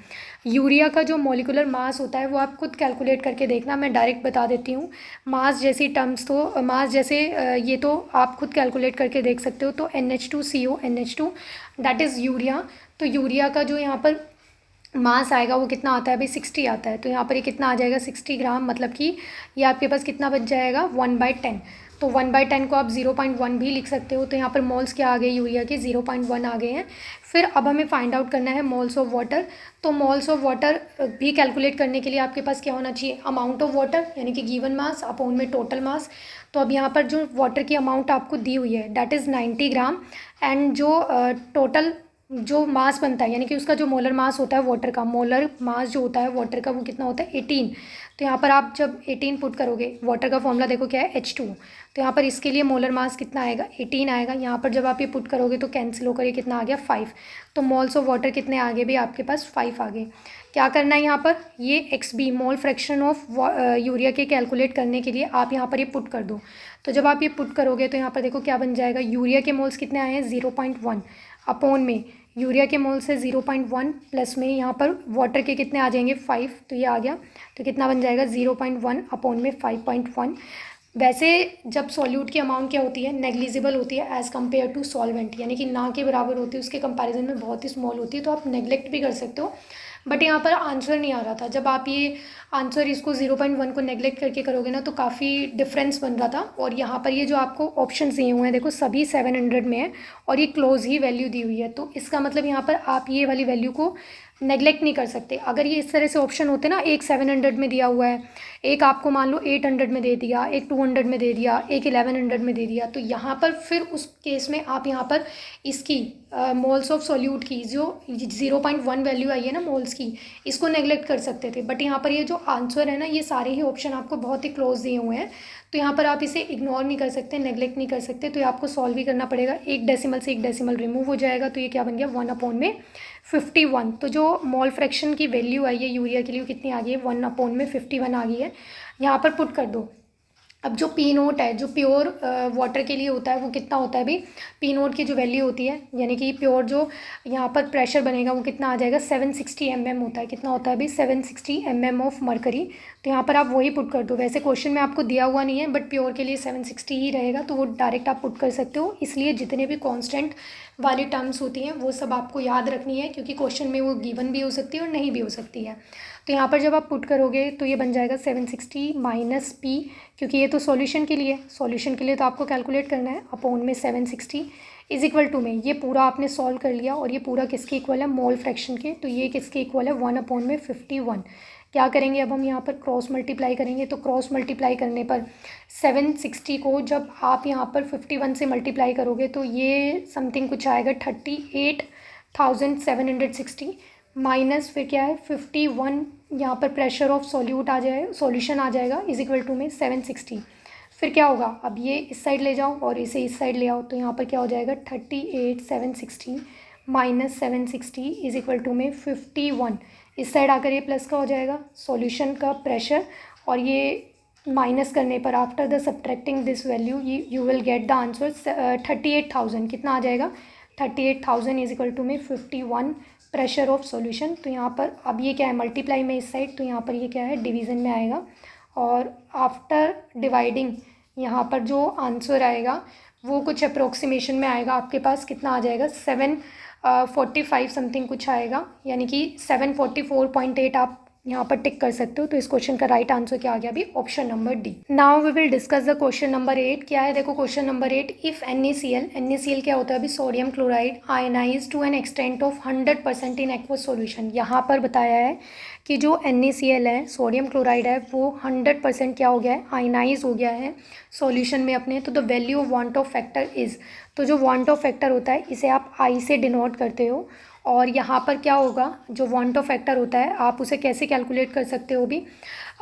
यूरिया का जो मॉलिकुलर मास होता है वो आप खुद कैलकुलेट करके देखना, मैं डायरेक्ट बता देती हूँ। मास जैसी टर्म्स तो मास जैसे ये तो आप खुद कैलकुलेट करके देख सकते हो। तो NH2CO NH2 that is urea. तो यूरिया का जो यहाँ पर मास आएगा वो कितना आता है भाई 60 आता है। तो यहाँ पर ये कितना आ जाएगा 60 ग्राम, मतलब कि ये आपके पास कितना बच जाएगा 1/10। तो 1/10 को आप 0.1 भी लिख सकते हो। तो यहाँ पर मोल्स क्या आ गए यूरिया के 0.1 आ गए हैं। फिर अब हमें फाइंड आउट करना है मोल्स ऑफ वाटर। तो मोल्स ऑफ वाटर भी कैलकुलेट करने के लिए आपके पास क्या होना चाहिए, अमाउंट ऑफ वाटर यानी कि गिवन मास अपॉन में टोटल मास। तो अब यहाँ पर जो वाटर की अमाउंट आपको दी हुई है दैट इज़ 90 ग्राम एंड जो टोटल जो मास बनता है यानी कि उसका जो मोलर मास होता है वाटर का, मोलर मास जो होता है वाटर का वो कितना होता है 18। तो यहाँ पर आप जब 18 पुट करोगे, वाटर का फॉर्मूला देखो क्या है H2। तो यहाँ पर इसके लिए मोलर मास कितना आएगा 18 आएगा। यहाँ पर जब आप ये पुट करोगे तो कैंसिल होकर ये कितना आ गया 5। तो मोल्स ऑफ वाटर कितने आगे भी आपके पास 5 आ गए। क्या करना है यहाँ पर, ये XB mole fraction of urea के कैलकुलेट करने के लिए आप यहाँ पर ये पुट कर दो। तो जब आप ये पुट करोगे तो यहाँ पर देखो क्या बन जाएगा, यूरिया के मोल्स कितने आए हैं 0.1 अपॉन में यूरिया के मोल से 0.1 प्लस में यहाँ पर वाटर के कितने आ जाएंगे 5। तो ये आ गया। तो कितना बन जाएगा 0.1 अपॉन में 5.1। वैसे जब सॉल्यूट की अमाउंट क्या होती है, नेग्लिजिबल होती है एज़ कम्पेयर टू सॉल्वेंट, यानी कि ना के बराबर होती है, उसके कंपैरिजन में बहुत ही स्मॉल होती है। तो आप नेग्लेक्ट भी कर सकते हो, बट यहाँ पर आंसर नहीं आ रहा था। जब आप ये आंसर इसको 0.1 को नेग्लेक्ट करके करोगे ना तो काफ़ी डिफरेंस बन रहा था। और यहाँ पर ये जो आपको ऑप्शन दिए हुए हैं देखो सभी 700 में है और ये क्लोज ही वैल्यू दी हुई है। तो इसका मतलब यहाँ पर आप ये वाली वैल्यू को नेग्लेक्ट नहीं कर सकते। अगर ये इस तरह से ऑप्शन होते ना, एक 700 में दिया हुआ है, एक आपको मान लो 800 में दे दिया, एक 200 में दे दिया, एक 1100 में दे दिया, तो यहाँ पर फिर उस केस में आप यहाँ पर इसकी मोल्स ऑफ सॉल्यूट की जो 0.1 वैल्यू आई है ना मोल्स की, इसको नेग्लेक्ट कर सकते थे। बट यहाँ पर ये जो आंसर है ना, ये सारे ही ऑप्शन आपको बहुत ही क्लोज दिए हुए हैं। तो यहाँ पर आप इसे इग्नोर नहीं कर सकते, नेग्लेक्ट नहीं कर सकते। तो ये आपको सॉल्व ही करना पड़ेगा। एक डेसिमल से एक डेसिमल रिमूव हो जाएगा। तो ये क्या बन गया 1/51। तो जो मोल फ्रैक्शन की वैल्यू आई है यूरिया के लिए कितनी आ गई है 1/51 आ गई है। यहाँ पर पुट कर दो। अब जो पी नोट है जो प्योर वाटर के लिए होता है वो कितना होता है भाई, पी नोट की जो वैल्यू होती है यानी कि प्योर जो यहाँ पर प्रेशर बनेगा वो कितना आ जाएगा 760 mm होता है। कितना होता है भाई 760 mm ऑफ मरकरी। तो यहाँ पर आप वही पुट कर दो। वैसे क्वेश्चन में आपको दिया हुआ नहीं है बट प्योर के लिए 760 ही रहेगा, तो वो डायरेक्ट आप पुट कर सकते हो। इसलिए जितने भी कॉन्स्टेंट वाली टर्म्स होती हैं वो सब आपको याद रखनी है, क्योंकि क्वेश्चन में वो गिवन भी हो सकती है और नहीं भी हो सकती है। तो यहाँ पर जब आप पुट करोगे तो ये बन जाएगा 760 माइनस पी, क्योंकि ये तो सॉल्यूशन के लिए तो आपको कैलकुलेट करना है, अपॉन में 760 इज इक्वल टू में ये पूरा आपने सॉल्व कर लिया। और ये पूरा किसके इक्वल है, मोल फ्रैक्शन के। तो ये किसके इक्वल है 1/51। क्या करेंगे अब हम यहाँ पर क्रॉस मल्टीप्लाई करेंगे। तो क्रॉस मल्टीप्लाई करने पर 760 को जब आप यहाँ पर 51 से मल्टीप्लाई करोगे तो ये समथिंग कुछ आएगा 38,760 माइनस फिर क्या है 51, यहाँ पर प्रेशर ऑफ सॉल्यूट आ जाए, सॉल्यूशन आ जाएगा इज इक्वल टू में 760। फिर क्या होगा, अब ये इस साइड ले जाओ और इसे इस साइड ले आओ। तो यहाँ पर क्या हो जाएगा 38,760 माइनस 760 इज इक्वल टू में 51। इस साइड आकर ये प्लस का हो जाएगा सॉल्यूशन का प्रेशर, और ये माइनस करने पर after the subtracting this value you will get the answer 38,000। कितना आ जाएगा 38,000 इज इक्वल टू में 51 प्रेशर ऑफ सॉल्यूशन। तो यहाँ पर अब ये क्या है मल्टीप्लाई में इस साइड, तो यहाँ पर ये क्या है डिवीज़न में आएगा। और आफ्टर डिवाइडिंग यहाँ पर जो आंसर आएगा वो कुछ अप्रोक्सीमेशन में आएगा। आपके पास कितना आ जाएगा 745 समथिंग कुछ आएगा, यानी कि 744.8 आप यहाँ पर टिक कर सकते हो। तो इस क्वेश्चन का राइट आंसर क्या आ गया अभी, option number D. Now we will discuss the question number 8। क्या है देखो क्वेश्चन नंबर 8, इफ NaCl क्या होता है अभी, sodium chloride ionise to an extent of 100% in aqueous solution. यहाँ पर बताया है कि जो NaCl है, सोडियम क्लोराइड है, वो 100% क्या हो गया है, आयनाइज हो गया है सॉल्यूशन में अपने। तो the value of want of factor is, तो जो वांट ऑफ फैक्टर होता है इसे आप आई से डिनोट करते हो। और यहाँ पर क्या होगा, जो वांट ऑफ फैक्टर होता है आप उसे कैसे कैलकुलेट कर सकते हो भी,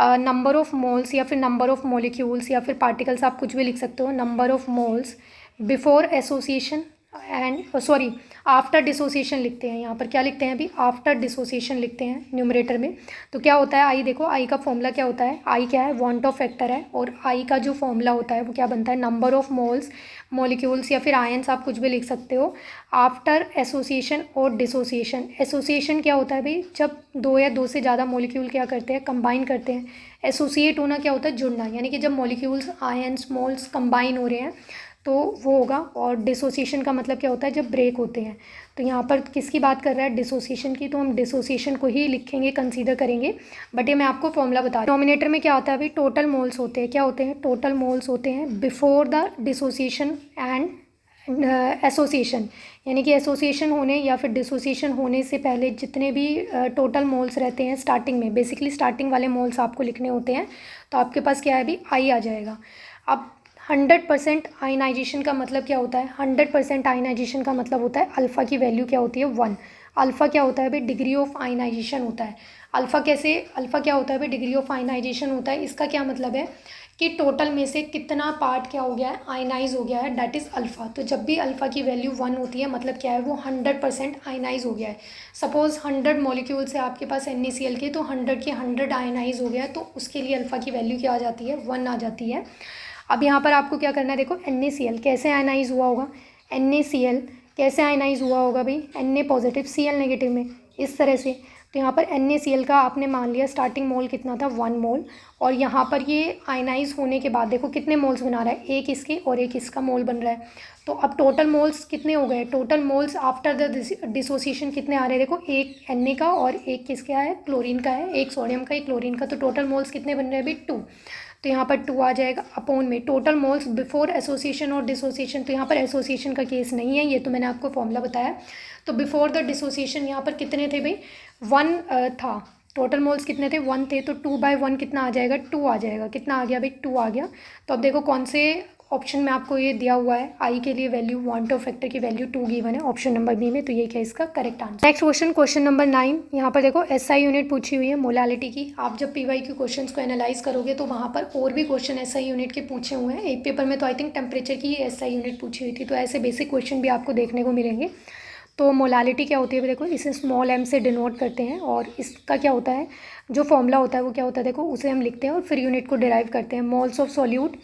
नंबर ऑफ मोल्स या फिर नंबर ऑफ मॉलिक्यूल्स या फिर पार्टिकल्स, आप कुछ भी लिख सकते हो। Number of moles before association and sorry after dissociation लिखते हैं, यहाँ पर क्या लिखते हैं अभी, आफ्टर डिसोसिएशन लिखते हैं न्यूमरेटर में। तो क्या होता है आई, देखो आई का फॉर्मूला क्या होता है, आई क्या है वॉन्ट ऑफ फैक्टर है, और आई का जो फॉर्मूला होता है वो क्या बनता है, नंबर ऑफ मोल्स मॉलिक्यूल्स या फिर आयंस, आप कुछ भी लिख सकते हो, आफ्टर एसोसिएशन और डिसोसिएशन। एसोसिएशन क्या होता है भाई, जब दो या दो से ज़्यादा मॉलिक्यूल क्या करते हैं, कंबाइन करते हैं। एसोसिएट होना क्या होता है, जुड़ना, यानी कि जब मॉलिक्यूल्स आयंस मोल्स कंबाइन हो रहे हैं तो वो होगा। और डिसोसिएशन का मतलब क्या होता है, जब ब्रेक होते हैं। तो यहाँ पर किसकी बात कर रहा है, डिसोसिएशन की, तो हम डिसोसिएशन को ही लिखेंगे, कंसीडर करेंगे। बट ये मैं आपको फॉर्मूला बता रही हूँ। डिनोमिनेटर में क्या होता है अभी, टोटल मोल्स होते हैं, क्या होते हैं, टोटल मोल्स होते हैं before the dissociation and association, यानी कि एसोसिएशन होने या फिर डिसोसिएशन होने से पहले जितने भी टोटल मोल्स रहते हैं स्टार्टिंग में, बेसिकली स्टार्टिंग वाले मोल्स आपको लिखने होते हैं। तो आपके पास क्या है अभी, आई आ जाएगा। अब 100% आयनाइजेशन का मतलब क्या होता है, 100% आयनाइजेशन का मतलब होता है अल्फ़ा की वैल्यू क्या होती है, 1। अल्फ़ा क्या होता है भाई, डिग्री ऑफ आयनाइजेशन होता है। अल्फ़ा कैसे, अल्फ़ा क्या होता है भाई, डिग्री ऑफ आयनाइजेशन होता है। इसका क्या मतलब है कि टोटल में से कितना पार्ट क्या हो गया है, आयनाइज हो गया है, दैट इज़ अल्फ़ा। तो जब भी अल्फ़ा की वैल्यू 1 होती है मतलब क्या है, वो 100% आयनाइज हो गया है। सपोज़ 100 मॉलिक्यूल्स है आपके पास NaCl के, तो 100 के 100 आयनाइज हो गया है, तो उसके लिए अल्फ़ा की वैल्यू क्या आ जाती है, 1 आ जाती है। अब यहाँ पर आपको क्या करना है, देखो NaCl कैसे आयनाइज हुआ होगा, NaCl कैसे आयनाइज हुआ होगा भाई, Na पॉजिटिव Cl नेगेटिव में, इस तरह से। तो यहाँ पर NaCl का आपने मान लिया स्टार्टिंग मोल कितना था, 1 मोल, और यहाँ पर ये आयनाइज होने के बाद देखो कितने मोल्स बना रहा है, एक इसके और एक इसका मोल बन रहा है। तो अब टोटल मोल्स कितने हो गए, total moles after the dissociation कितने आ रहे हैं, देखो एक Na का और एक किसका है, क्लोरीन का है, एक सोडियम का एक क्लोरीन का। तो टोटल मोल्स कितने बन रहे हैं अभी, 2। तो यहाँ पर 2 आ जाएगा अपॉन में टोटल मोल्स बिफोर एसोसिएशन और डिसोसिएशन। तो यहाँ पर एसोसिएशन का केस नहीं है, ये तो मैंने आपको फॉर्मूला बताया। तो बिफोर द डिसोसिएशन यहाँ पर कितने थे भाई, 1 था। टोटल मोल्स कितने थे, 1 थे। तो 2/1 कितना आ जाएगा, 2 आ जाएगा। कितना आ गया भाई, 2 आ गया। तो अब देखो कौन से ऑप्शन में आपको ये दिया हुआ है, आई के लिए वैल्यू, वांट ऑफ फैक्टर की वैल्यू 2 गिवन है ऑप्शन नंबर बी में। तो ये क्या इसका correct answer. Next question, question number 9। यहाँ पर देखो SI यूनिट पूछी हुई है मोलालिटी की। आप जब PYQ क्वेश्चंस को एनालाइज करोगे तो वहाँ पर और भी क्वेश्चन SI यूनिट के पूछे हुए हैं। एक पेपर में तो आई थिंक टेम्परेचर की SI यूनिट पूछी हुई थी। तो ऐसे बेसिक क्वेश्चन भी आपको देखने को मिलेंगे। तो मोलालिटी क्या होती है, देखो इसे स्मॉल m से डिनोट करते हैं, और इसका क्या होता है, जो फॉर्मूला होता है वो क्या होता है, देखो उसे हम लिखते हैं और फिर यूनिट को डिराइव करते हैं। मोल्स ऑफ सॉल्यूट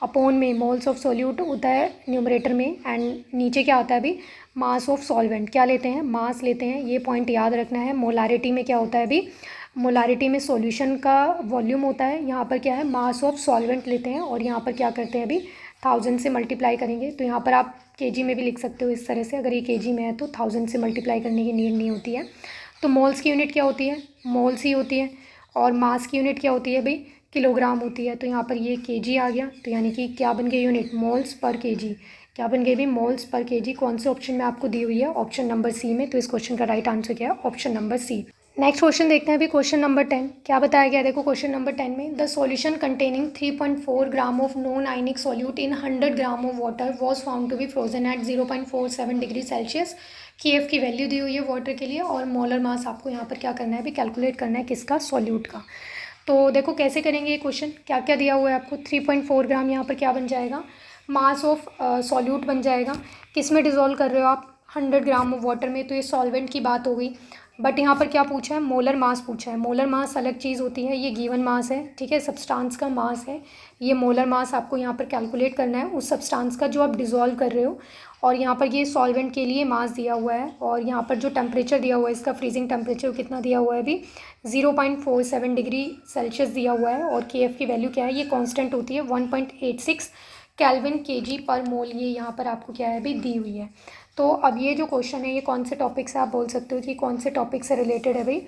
अपॉन में मोल्स ऑफ सॉल्यूट होता है न्यूमरेटर में, एंड नीचे क्या आता है अभी, मास ऑफ सॉल्वेंट। क्या लेते हैं, मास लेते हैं, ये पॉइंट याद रखना है। मोलारिटी में क्या होता है अभी, मोलारिटी में सॉल्यूशन का वॉल्यूम होता है। यहाँ पर क्या है, मास ऑफ सॉल्वेंट लेते हैं, और यहाँ पर क्या करते हैं अभी, 1000 से मल्टीप्लाई करेंगे। तो यहाँ पर आप kg में भी लिख सकते हो इस तरह से, अगर ये kg में है तो 1000 से मल्टीप्लाई करने की नीड नहीं होती है। तो मोल्स की यूनिट क्या होती है, मोल्स ही होती है, और मास की यूनिट क्या होती है भाई, किलोग्राम होती है। तो यहाँ पर ये kg आ गया, तो यानी कि क्या बन गई यूनिट, मोल्स पर kg। क्या बन गई भी, मोल्स पर kg। कौन से ऑप्शन में आपको दी हुई है, ऑप्शन नंबर सी में। तो इस क्वेश्चन का राइट आंसर क्या है, option number C. Next question देखते हैं अभी, क्वेश्चन नंबर 10। क्या बताया गया, देखो क्वेश्चन नंबर 10 में, the solution containing 3.4 gram of non ionic solute in 100 gram of water was found to be frozen at 0.47 degree Celsius. Kf की वैल्यू दी हुई है वाटर के लिए, और मोलर मास आपको यहाँ पर क्या करना है अभी, कैलकुलेट करना है, किसका, सॉल्यूट का। तो देखो कैसे करेंगे ये क्वेश्चन, क्या क्या दिया हुआ है आपको। 3.4 ग्राम यहाँ पर क्या बन जाएगा, मास ऑफ सॉल्यूट बन जाएगा। किस में डिज़ोल्व कर रहे हो आप, 100 ग्राम ऑफ वाटर में। तो ये सॉल्वेंट की बात हो गई। बट यहाँ पर क्या पूछा है, मोलर मास पूछा है। मोलर मास अलग चीज़ होती है, ये गिवन मास है, ठीक है, सब्सटेंस का मास है। ये मोलर मास आपको यहाँ पर कैलकुलेट करना है उस सब्सटेंस का जो आप डिज़ोल्व कर रहे हो। और यहाँ पर ये सॉल्वेंट के लिए मास दिया हुआ है, और यहाँ पर जो टेम्परेचर दिया हुआ है इसका, फ्रीजिंग टेम्परेचर कितना दिया हुआ है अभी, 0.47 डिग्री सेल्सियस दिया हुआ है। और Kf की वैल्यू क्या है, ये कांस्टेंट होती है 1.86 केल्विन kg पर मोल, ये यहाँ पर आपको क्या है अभी दी हुई है। तो अब ये जो क्वेश्चन है ये कौन से टॉपिक से, आप बोल सकते हो कि कौन से टॉपिक से रिलेटेड है भाई।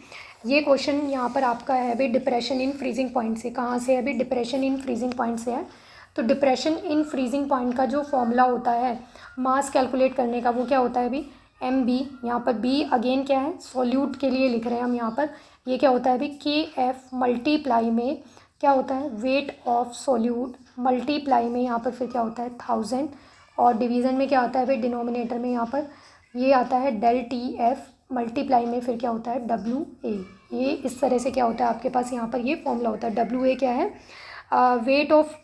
ये क्वेश्चन यहाँ पर आपका है अभी डिप्रेशन इन फ्रीजिंग पॉइंट से। कहाँ से है अभी, डिप्रेशन इन फ्रीजिंग पॉइंट से है। तो डिप्रेशन इन फ्रीजिंग पॉइंट का जो फॉर्मूला होता है मास कैलकुलेट करने का, वो क्या होता है अभी, MB। यहाँ पर B अगेन क्या है, सॉल्यूट के लिए लिख रहे हैं हम यहाँ पर। ये क्या होता है अभी, Kf मल्टीप्लाई में क्या होता है, वेट ऑफ सॉल्यूट, मल्टीप्लाई में यहाँ पर फिर क्या होता है 1000, और डिवीज़न में क्या आता है भाई, डिनोमिनेटर में यहाँ पर ये आता है del TF, मल्टीप्लाई में फिर क्या होता है WA। ये इस तरह से क्या होता है आपके पास यहाँ पर ये फॉर्मूला होता है। WA क्या है, वेट ऑफ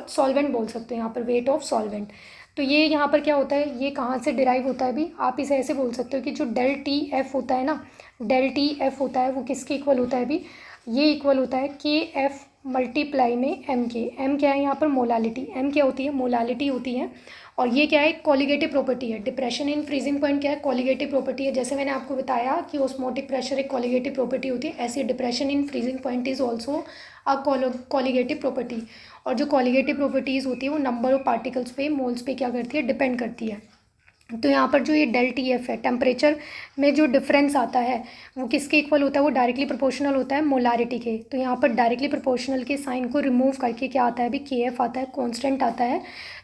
सॉल्वेंट बोल सकते हैं यहाँ पर, वेट ऑफ सॉल्वेंट। तो ये यहाँ पर क्या होता है, ये कहाँ से डिराइव होता है भी, आप इसे ऐसे बोल सकते हो कि जो डेल टी एफ होता है ना, डेल टी एफ होता है वो किसके इक्वल होता है भी, ये इक्वल होता है के एफ मल्टीप्लाई में एम के। एम क्या है यहाँ पर, मोलालिटी। एम क्या होती है, मोलालिटी होती है। और ये क्या है, कॉलिगेटिव प्रॉपर्टी है। डिप्रेशन इन फ्रीजिंग पॉइंट क्या है, कॉलिगेटिव प्रॉपर्टी है। जैसे मैंने आपको बताया कि ऑस्मोटिक प्रेशर एक कॉलिगेटिव प्रॉपर्टी होती है, ऐसी depression in freezing point is also a colligative property. और जो कॉलिगेटिव प्रॉपर्टीज़ होती है वो नंबर ऑफ पार्टिकल्स पे, मोल्स पे क्या करती है, डिपेंड करती है। तो यहाँ पर जो ये डेल टी एफ है, टेम्परेचर में जो डिफरेंस आता है वो किसके इक्वल होता है, वो डायरेक्टली प्रोपोर्शनल होता है मोलारिटी के। तो यहाँ पर डायरेक्टली प्रोपोर्शनल के साइन को रिमूव करके क्या आता है अभी, के एफ आता है, कांस्टेंट आता है,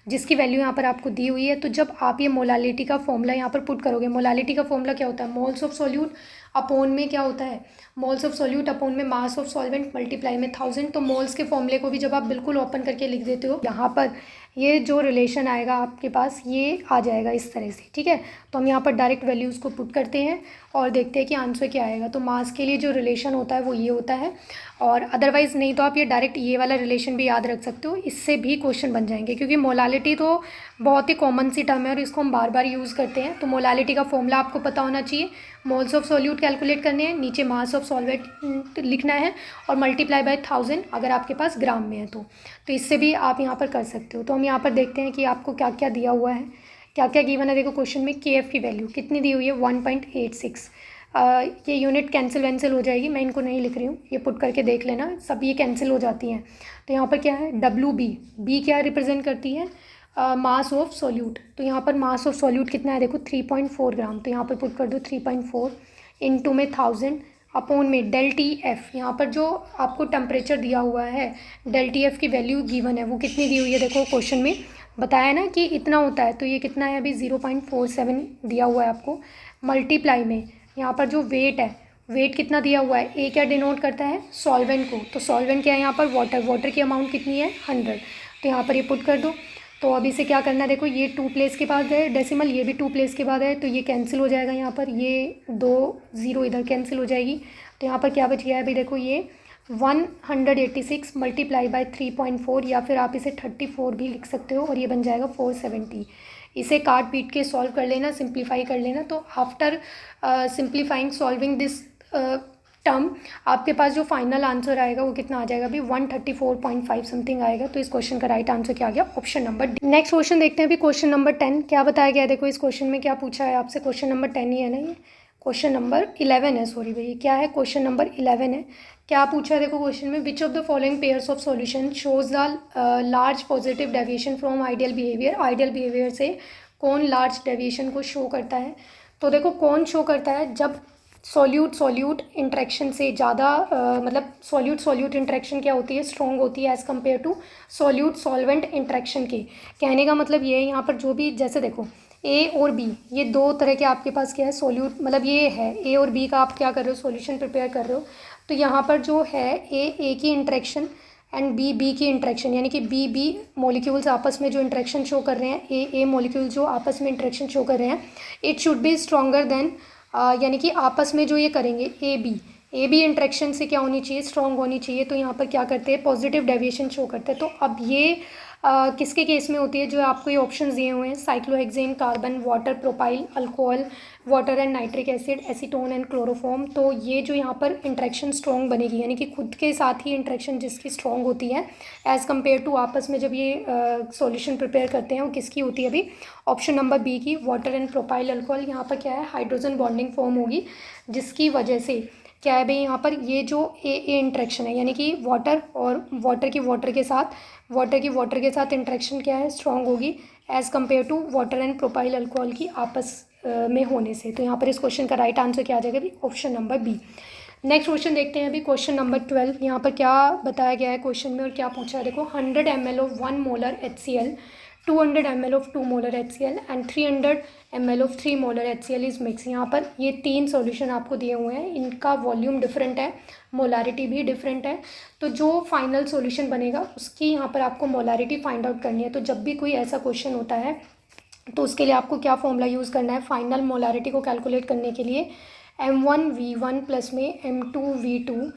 जिसकी वैल्यू यहाँ पर आपको दी हुई है। तो जब आप ये मोलालिटी का फॉर्मूला यहाँ पर पुट करोगे, मोलालिटी का फॉर्मूला क्या होता है, मोल्स ऑफ सॉल्यूट अपोन में क्या होता है, मोल्स ऑफ सॉल्यूट अपोन में मास ऑफ सॉल्वेंट मल्टीप्लाई में 1000। तो मोल्स के फॉर्मूले को भी जब आप बिल्कुल ओपन करके लिख देते हो, यहाँ पर ये जो रिलेशन आएगा आपके पास ये आ जाएगा इस तरह से, ठीक है। तो हम यहाँ पर डायरेक्ट वैल्यूज़ को पुट करते हैं और देखते हैं कि आंसर क्या आएगा। तो मास के लिए जो रिलेशन होता है वो ये होता है, और अदरवाइज़ नहीं तो आप ये डायरेक्ट ये वाला रिलेशन भी याद रख सकते हो, इससे भी क्वेश्चन बन जाएंगे। क्योंकि मोलालिटी तो बहुत ही कॉमन सी टर्म है और इसको हम बार बार यूज़ करते हैं। तो मोलालिटी का फॉर्मूला आपको पता होना चाहिए, मोल्स ऑफ सॉल्यूट कैलकुलेट करने हैं, नीचे मास ऑफ सॉल्वेंट लिखना है और मल्टीप्लाई बाय 1000 अगर आपके पास ग्राम में है तो इससे भी आप यहाँ पर कर सकते हो। तो हम यहाँ पर देखते हैं कि आपको क्या क्या दिया हुआ है, क्या क्या गिवन है। देखो क्वेश्चन में के एफ की वैल्यू कितनी दी हुई है, 1.86। ये यूनिट कैंसिल हो जाएगी, मैं इनको नहीं लिख रही हूँ, ये पुट करके देख लेना, सब ये कैंसिल हो जाती हैं। तो यहाँ पर क्या है, डब्ल्यू बी क्या रिप्रेजेंट करती है, मास ऑफ सॉल्यूट। तो यहाँ पर मास ऑफ सॉल्यूट कितना है, देखो 3.4 ग्राम। तो यहाँ पर पुट कर दो 3.4 इंटू में 1000 अपोन में डेल टी एफ। यहाँ पर जो आपको टेम्परेचर दिया हुआ है, डेल टी एफ की वैल्यू गिवन है वो कितनी दी हुई है, देखो क्वेश्चन में बताया ना कि इतना होता है, तो ये कितना है अभी 0.47 दिया हुआ है आपको। मल्टीप्लाई में यहाँ पर जो वेट है, वेट कितना दिया हुआ है, ए क्या डिनोट करता है, सॉल्वेंट को। तो सॉल्वेंट क्या है यहाँ पर, वाटर की अमाउंट कितनी है, 100। तो यहाँ पर ये पुट कर दो। तो अभी से क्या करना है, देखो ये 2 प्लेस के बाद है डेसिमल, ये भी 2 प्लेस के बाद है, तो ये कैंसिल हो जाएगा। यहाँ पर ये 2 0 इधर कैंसिल हो जाएगी। तो यहाँ पर क्या बच गया है अभी, देखो ये 186 मल्टीप्लाई बाय 3.4, या फिर आप इसे 34 भी लिख सकते हो, और ये बन जाएगा 470। इसे काट पीट के सॉल्व कर लेना, सिंप्लीफाई कर लेना। तो after simplifying solving this term, आपके पास जो फाइनल आंसर आएगा वो कितना आ जाएगा अभी, 134.5 समथिंग आएगा। तो इस क्वेश्चन का राइट आंसर क्या आ गया, option number D. Next question देखते हैं अभी, क्वेश्चन नंबर 10 क्या बताया गया है। देखो इस क्वेश्चन में क्या पूछा है आपसे, क्वेश्चन नंबर 10 ही है ना, ये क्वेश्चन नंबर 11 है, सॉरी भैया क्या है, क्वेश्चन नंबर 11 है। क्या पूछा है देखो क्वेश्चन में, which of the following pairs of solution shows the large positive deviation from ideal behaviour. Ideal behaviour से कौन लार्ज डेविएशन को शो करता है। तो देखो कौन शो करता है, जब सॉल्यूट इंट्रैक्शन से ज़्यादा मतलब सॉल्यूट इंट्रैक्शन क्या होती है, स्ट्रॉन्ग होती है as compared to solute solvent interaction के। कहने का मतलब ये है, यहाँ पर जो भी, जैसे देखो ए और बी, ये दो तरह के आपके पास क्या है सॉल्यूट, मतलब ये है ए और बी का आप क्या कर रहे हो, सॉल्यूशन प्रिपेयर कर रहे हो। तो यहाँ पर जो है ए की इंट्रैक्शन एंड बी की इंट्रैक्शन, यानी कि बी मॉलिक्यूल्स आपस में जो इंट्रैक्शन शो कर रहे हैं, ए मॉलिक्यूल जो आपस में इंट्रैक्शन शो कर रहे हैं, it should be stronger than, यानी कि आपस में जो ये करेंगे ए बी इंट्रैक्शन से क्या होनी चाहिए, स्ट्रॉन्ग होनी चाहिए। तो यहाँ पर क्या करते हैं, पॉजिटिव डेविएशन शो करते हैं। तो अब ये किसके केस में होती है, जो आपको ये ऑप्शंस दिए हुए हैं, cyclohexane, carbon, water, propyl, alcohol, water and nitric acid, acetone and chloroform. तो ये जो यहाँ पर इंट्रैक्शन स्ट्रॉन्ग बनेगी, यानी कि खुद के साथ ही इंट्रैक्शन जिसकी स्ट्रॉन्ग होती है एज़ कम्पेयर टू आपस में जब ये सॉल्यूशन प्रिपेयर करते हैं, वो किसकी होती है अभी, ऑप्शन नंबर बी की, वाटर एंड प्रोपाइल अल्कोहल। यहाँ पर क्या है, हाइड्रोजन बॉन्डिंग फॉर्म होगी, जिसकी वजह से क्या है भाई, यहाँ पर ये जो ए इंट्रैक्शन है, यानी कि वाटर और वाटर की वाटर के साथ इंट्रैक्शन क्या है, स्ट्रॉन्ग होगी as compared to water and propyl alcohol की आपस में होने से। तो यहाँ पर इस क्वेश्चन का राइट आंसर क्या आ जाएगा अभी, option number B. Next question देखते हैं अभी, क्वेश्चन नंबर 12। यहाँ पर क्या बताया गया है क्वेश्चन में और क्या पूछा है, देखो 100 ml of 1 molar HCl, 200 ml of 2 molar HCl and 300 ml of 3 molar HCl is mix. यहाँ पर ये 3 सॉल्यूशन आपको दिए हुए हैं, इनका वॉल्यूम डिफरेंट है, मोलारिटी भी डिफरेंट है। तो जो फाइनल सॉल्यूशन बनेगा उसकी यहाँ पर आपको मोलारिटी फाइंड आउट करनी है। तो जब भी कोई ऐसा क्वेश्चन होता है तो उसके लिए आपको क्या फॉर्मूला यूज़ करना है, फाइनल मोलारिटी को कैलकुलेट करने के लिए M1V1 प्लस में M2V2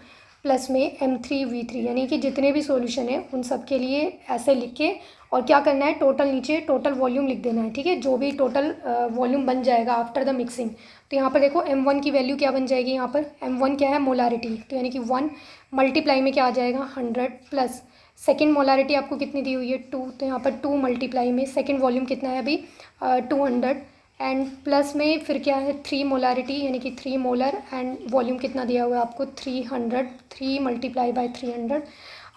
प्लस में M3V3, यानी कि जितने भी सॉल्यूशन है उन सब के लिए ऐसे लिख के और क्या करना है, टोटल नीचे टोटल वॉल्यूम लिख देना है, ठीक है, जो भी टोटल वॉल्यूम बन जाएगा आफ्टर द मिक्सिंग। तो यहाँ पर देखो m1 की वैल्यू क्या बन जाएगी, यहाँ पर m1 क्या है, मोलारिटी, तो यानी कि 1 मल्टीप्लाई में क्या आ जाएगा 100 प्लस सेकेंड मोलारिटी आपको कितनी दी हुई है 2, तो यहाँ पर 2 मल्टीप्लाई में सेकेंड वॉल्यूम कितना है अभी 200 एंड प्लस में फिर क्या है 3 मोलारिटी यानी कि 3 मोलर एंड वॉल्यूम कितना दिया हुआ है आपको 300, 3 मल्टीप्लाई बाय 300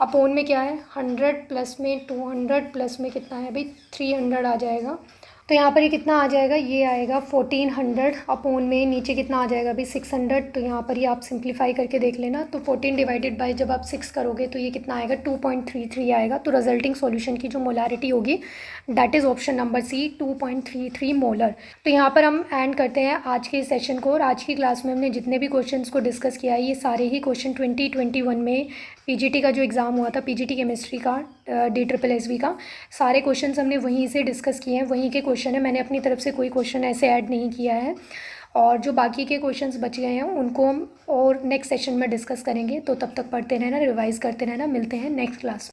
अपोन में क्या है 100 प्लस में 200 प्लस में कितना है भाई 300 आ जाएगा। तो यहाँ पर ये कितना आ जाएगा, ये आएगा 1400 अपोन में नीचे कितना आ जाएगा अभी 600। तो यहाँ पर ये आप सिंप्लीफाई करके देख लेना, तो 14 डिवाइडेड बाय जब आप 6 करोगे तो ये कितना आएगा 2.33 आएगा। तो रिजल्टिंग सॉल्यूशन की जो मोलारिटी होगी that is option number C 2.33 molar. तो यहाँ पर हम एंड करते हैं आज के सेशन को, और आज की क्लास में हमने जितने भी क्वेश्चंस को डिस्कस किया है ये सारे ही क्वेश्चन 2021 में पीजीटी का जो एग्ज़ाम हुआ था पीजीटी केमिस्ट्री का DSSB का, सारे क्वेश्चंस हमने वहीं से डिस्कस किए हैं, वहीं के क्वेश्चन है, मैंने अपनी तरफ से कोई क्वेश्चन ऐसे ऐड नहीं किया है। और जो बाकी के क्वेश्चंस बच गए हैं उनको हम और नेक्स्ट सेशन में डिस्कस करेंगे। तो तब तक पढ़ते रहना, रिवाइज़ करते रहना, मिलते हैं नेक्स्ट क्लास।